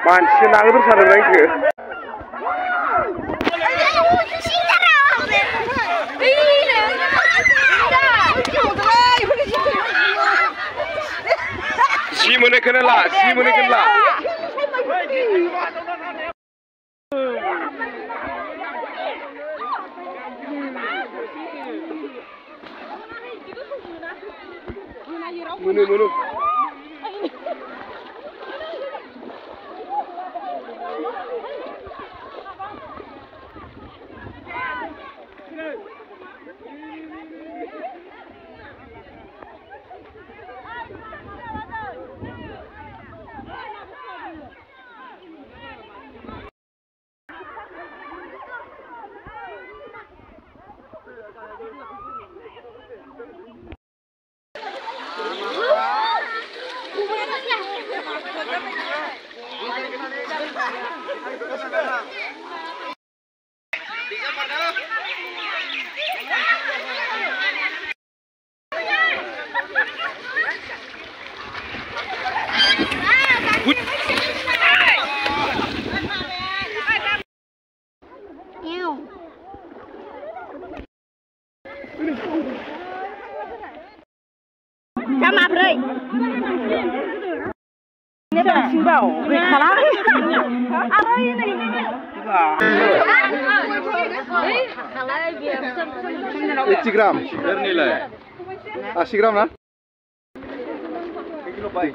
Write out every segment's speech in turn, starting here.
Manusia nangis terus ada lagi. Si mana kena lah, si mana kena lah. Mana. Come up, right? Never see wow. Wait, hello? Apa ini? Gram. Nilai. 80 gram lah. Kilo baik.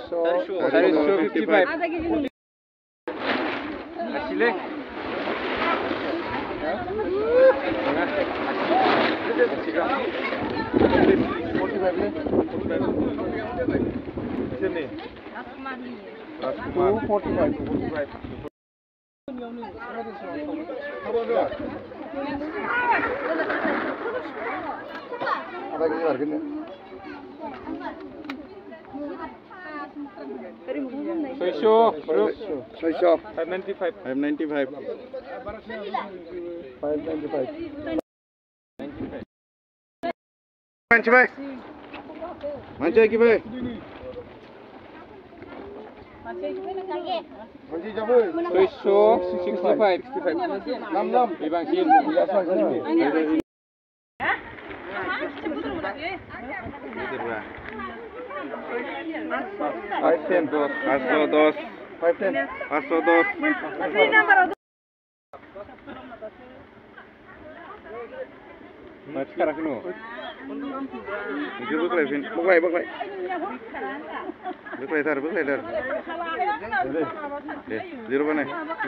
Soy 595. 595. Manca lagi baik. Soy 65. 66. Ibang kin. Paso dos. Mas sekarang nu. Itu buklai. Buklai dar. Deh, zero mana? Gila.